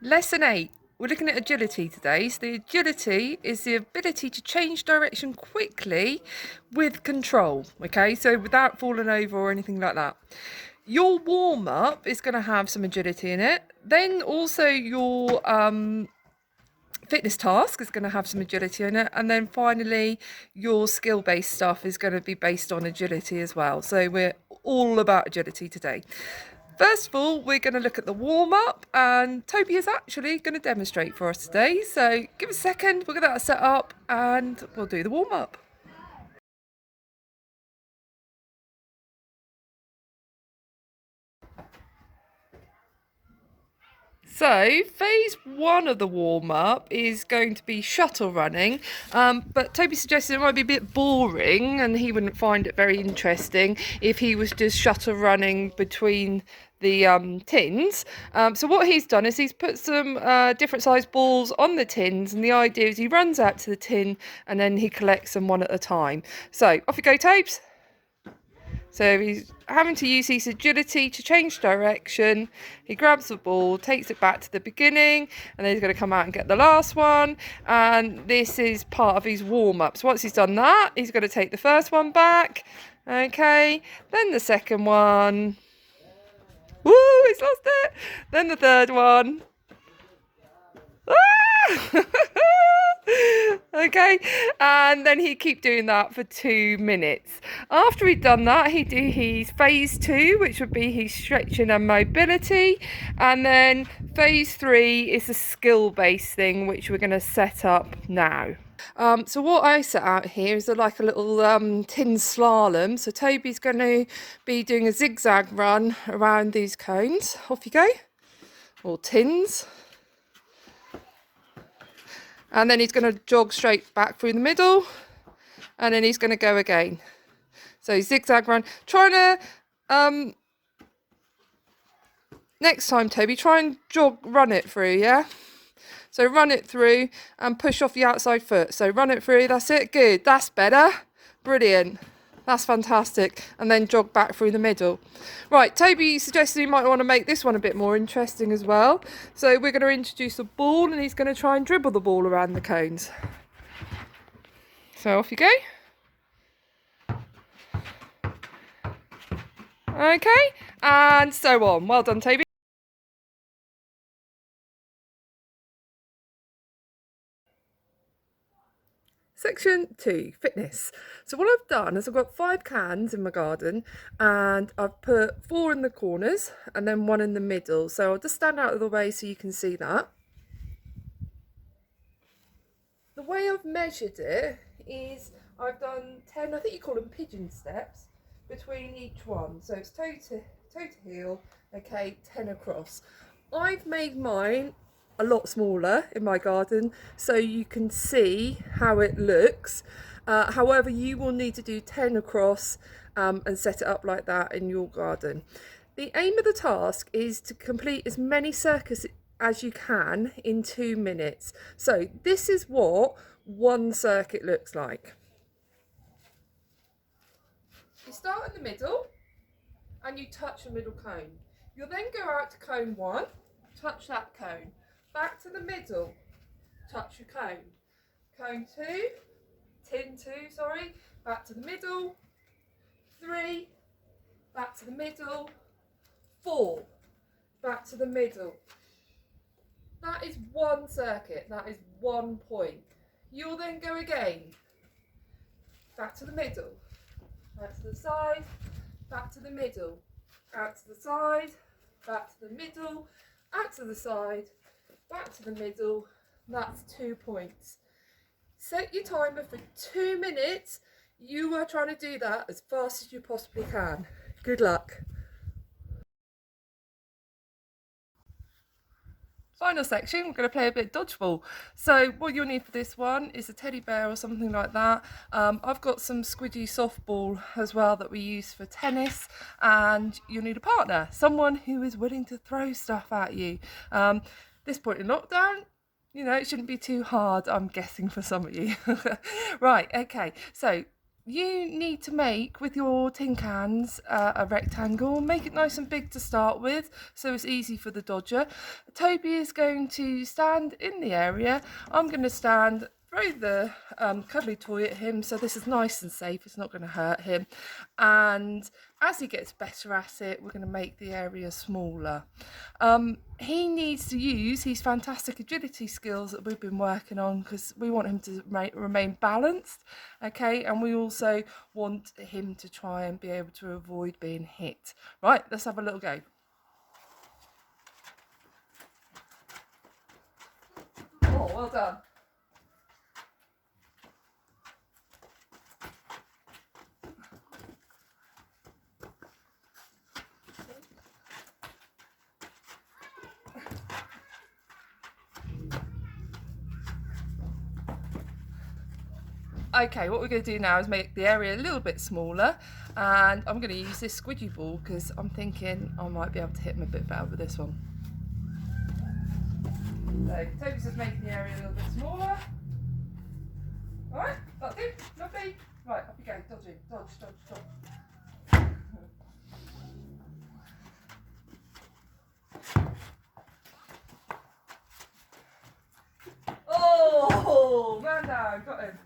Lesson 8. We're looking at agility today. So the agility is the ability to change direction quickly with control. Okay, so without falling over or anything like that. Your warm-up is going to have some agility in it. Then also your fitness task is going to have some agility in it. And then finally, your skill-based stuff is going to be based on agility as well. So we're all about agility today. First of all, we're going to look at the warm-up, and Toby is actually going to demonstrate for us today. So give us a second, we'll get that set up and we'll do the warm-up. So phase 1 of the warm-up is going to be shuttle running, but Toby suggested it might be a bit boring and he wouldn't find it very interesting if he was just shuttle running between the tins. So what he's done is he's put some different sized balls on the tins, and the idea is he runs out to the tin and then he collects them one at a time. So off you go, Tobes. So he's having to use his agility to change direction. He grabs the ball, takes it back to the beginning, and then he's going to come out and get the last one. And this is part of his warm-up. So once he's done that, he's going to take the first one back. Okay, then the second one. Woo, he's lost it. Then the third one. Ah! Okay, and then he'd keep doing that for 2 minutes. After he'd done that, he'd do his phase 2, which would be his stretching and mobility, and then phase 3 is a skill-based thing, which we're going to set up now. So what I set out here is like a little tin slalom. So Toby's going to be doing a zigzag run around these cones. Off you go, or tins. And then he's going to jog straight back through the middle, and then he's going to go again. So zigzag run. Trying to next time, Toby, try and run it through, yeah? So run it through and push off the outside foot. So run it through, that's it, good. That's better, brilliant. That's fantastic. And then jog back through the middle. Right, Toby suggested you might want to make this one a bit more interesting as well. So we're going to introduce a ball, and he's going to try and dribble the ball around the cones. So off you go. Okay, and so on. Well done, Toby. Section 2, fitness. So what I've done is I've got 5 cans in my garden, and I've put 4 in the corners and then 1 in the middle. So I'll just stand out of the way so you can see that. The way I've measured it is I've done 10, I think you call them pigeon steps, between each one. So it's toe to heel, okay, 10 across. I've made mine a lot smaller in my garden so you can see how it looks. However, you will need to do 10 across and set it up like that in your garden. The aim of the task is to complete as many circuits as you can in 2 minutes. So this is what one circuit looks like. You start in the middle and you touch the middle cone. You'll then go out to cone 1, touch that cone. Back to the middle, touch your cone. Cone 2, tin 2, sorry, back to the middle. 3, back to the middle. 4, back to the middle. That is one circuit, that is 1 point. You'll then go again. Back to the middle, back to the side, back to the middle, out to the side, back to the middle, out to the side, back to the middle. That's 2 points. Set your timer for 2 minutes. You are trying to do that as fast as you possibly can. Good luck. Final section, we're going to play a bit dodgeball. So what you'll need for this one is a teddy bear or something like that. I've got some squidgy softball as well that we use for tennis, and you'll need a partner, someone who is willing to throw stuff at you. This point in lockdown, you know, it shouldn't be too hard, I'm guessing, for some of you. Right, okay, so you need to make, with your tin cans, a rectangle. Make it nice and big to start with, so it's easy for the dodger. Toby is going to stand in the area. I'm going to stand, throw the cuddly toy at him, so this is nice and safe, it's not going to hurt him. And as he gets better at it, we're going to make the area smaller. He needs to use his fantastic agility skills that we've been working on, because we want him to remain balanced, okay, and we also want him to try and be able to avoid being hit. Right, let's have a little go. Oh, well done. Okay, what we're going to do now is make the area a little bit smaller, and I'm going to use this squidgy ball because I'm thinking I might be able to hit him a bit better with this one. So Toby's just making the area a little bit smaller. Alright, that's it, lovely. Right, up you go, dodge it, dodge, dodge, dodge. Oh, man down, got him.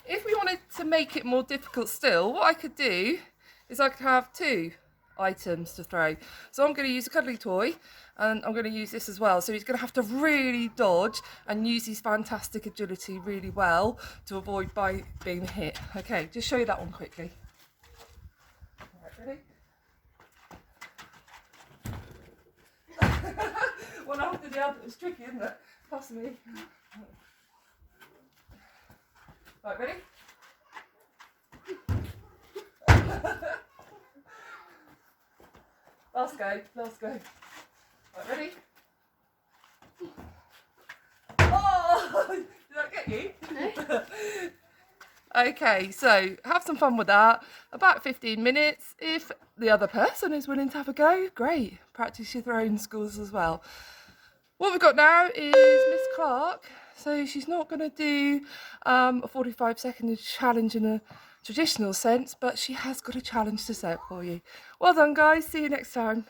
If we wanted to make it more difficult still, what I could do is I could have 2 items to throw. So I'm going to use a cuddly toy, and I'm going to use this as well. So he's going to have to really dodge and use his fantastic agility really well to avoid being hit. Okay, just show you that one quickly. Alright, ready? One after the other. It's tricky, isn't it? Pass me. Right, ready? Last go, last go. Right, ready? Oh! Did that get you? No. Okay, so have some fun with that. About 15 minutes. If the other person is willing to have a go, great. Practice your throwing skills as well. What we've got now is Miss Clark. So she's not going to do a 45-second challenge in a traditional sense, but she has got a challenge to set for you. Well done, guys. See you next time.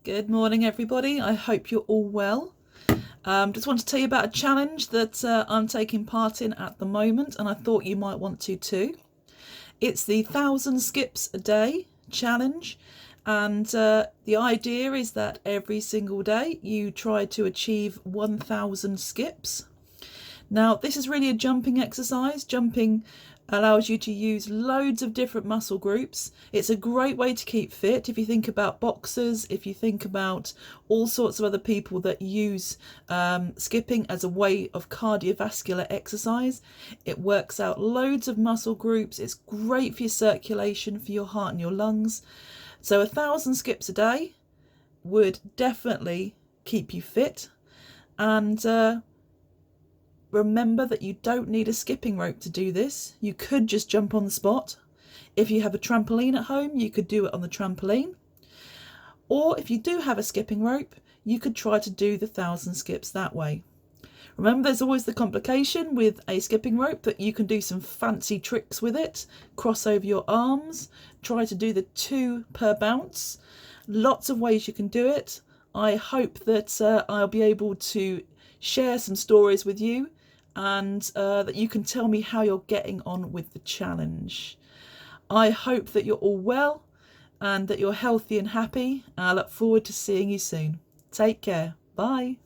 Good morning, everybody. I hope you're all well. Just want to tell you about a challenge that I'm taking part in at the moment, and I thought you might want to too. It's the 1,000 skips a day challenge, and the idea is that every single day you try to achieve 1,000 skips. Now, this is really a jumping exercise. Jumping allows you to use loads of different muscle groups. It's a great way to keep fit. If you think about boxers, if you think about all sorts of other people that use skipping as a way of cardiovascular exercise, it works out loads of muscle groups. It's great for your circulation, for your heart and your lungs. So 1,000 skips a day would definitely keep you fit. And remember that you don't need a skipping rope to do this. You could just jump on the spot. If you have a trampoline at home, you could do it on the trampoline. Or if you do have a skipping rope, you could try to do the 1,000 skips that way. Remember, there's always the complication with a skipping rope that you can do some fancy tricks with it. Cross over your arms, try to do the 2 per bounce. Lots of ways you can do it. I hope that I'll be able to share some stories with you, and that you can tell me how you're getting on with the challenge. I hope that you're all well and that you're healthy and happy. I look forward to seeing you soon. Take care. Bye.